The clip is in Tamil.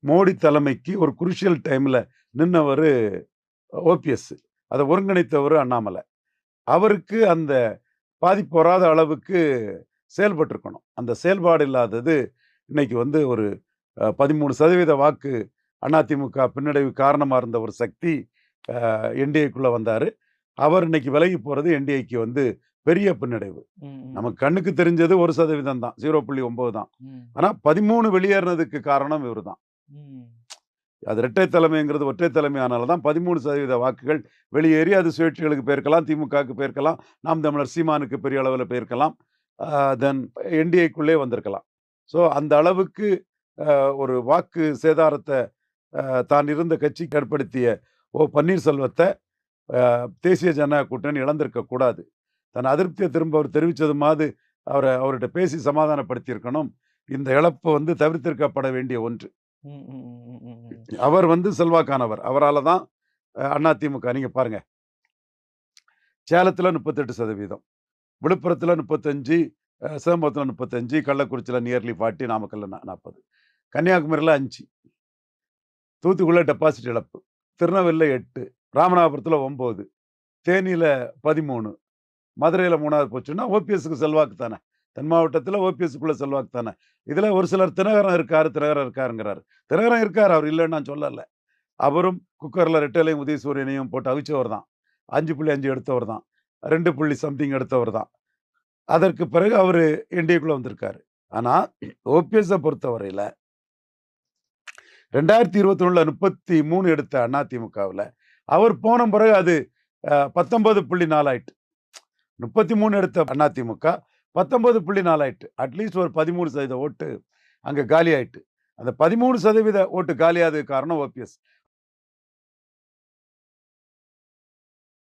மோடி தலைமைக்கு ஒரு குருஷியல் டைம்ல நின்னவரு ஓபிஎஸ். அத ஒருங்கிணைத்தவரு அண்ணாமலை. அவருக்கு அந்த பாதிப்பு வராத அளவுக்கு செயல்பட்டிருக்கணும். அந்த செயல்பாடு இல்லாதது இன்னைக்கு வந்து ஒரு 13% வாக்கு அதிமுக பின்னடைவு காரணமா இருந்த ஒரு சக்தி என்டிஏக்குள்ள வந்தாரு. அவர் இன்னைக்கு விலகி போறது என்டிஏக்கு வந்து பெரிய பின்னடைவு. நமக்கு கண்ணுக்கு தெரிஞ்சது 1% தான். 0.9 தான். ஆனா 13 வெளியேறினதுக்கு காரணம் இவருதான். அது இரட்டை தலைமைங்கிறது ஒற்றை தலைமை ஆனால தான் 13% வாக்குகள் வெளியேறி அது சுயேட்சைகளுக்கு போயிருக்கலாம், திமுகவுக்கு போயிருக்கலாம், நாம் தமிழர் சீமானுக்கு பெரிய அளவுல போயிருக்கலாம். தென் என்டிஏக்குள்ளே வந்திருக்கலாம். ஸோ அந்த அளவுக்கு ஒரு வாக்கு சேதாரத்த தான் இருந்த கட்சிக்கு ஏற்படுத்திய பன்னீர்செல்வத்த தேசிய ஜனநாயக கூட்டணி இழந்திருக்க கூடாது. தன் அதிருப்தியை திரும்ப அவர் தெரிவிச்சதுமாவது அவர்ட்ட பேசி சமாதானப்படுத்தியிருக்கணும். இந்த இழப்பு வந்து தவிர்த்திருக்கப்பட வேண்டிய ஒன்று. அவர் வந்து செல்வாக்கானவர். அவரால தான் அதிமுக நீங்க பாருங்க. சேலத்துல 38%, விழுப்புரத்துல 35, சிதம்பரத்துல 35, கள்ளக்குறிச்சியில நியர்லி 40, நாமக்கல்ல 40, கன்னியாகுமரியில 5, தூத்துக்குடியில டெபாசிட் இழப்பு, திருநெல்வேலியில 8, ராமநாதபுரத்துல 9, தேனியில 13, மதுரையில 3வது போச்சுன்னா ஓபிஎஸ்க்கு செல்வாக்கு தானே. தென் மாவட்டத்துல ஓபிஎஸ்க்குள்ள செல்வாக்கு தானே. இதுல ஒரு சிலர் தினகரன் இருக்காருங்கிறாரு. தினகரன் இருக்காரு. அவர் இல்லைன்னு நான் சொல்லல. அவரும் குக்கர்ல ரெட்டலையும் உதயசூரியனையும் போட்டு அவிச்சவர் தான். 5.5 எடுத்தவர் தான். 2 சம்திங் எடுத்தவர் தான். அதற்கு பிறகு அவரு என்டிஏக்குள்ள வந்திருக்காரு. ஆனா ஓபிஎஸ்ஸ பொறுத்தவரையில 2021ல 33 எடுத்த அதிமுகவுல அவர் போன பிறகு அது 19.4 ஆயிட்டு. 33 எடுத்த அதிமுக 19.4 ஆயிட்டு. அட்லீஸ்ட் ஒரு 13% ஓட்டு அங்க காலி ஆயிட்டு. அந்த 13% ஓட்டு காலியாததுக்கு காரணம் ஓபிஎஸ்.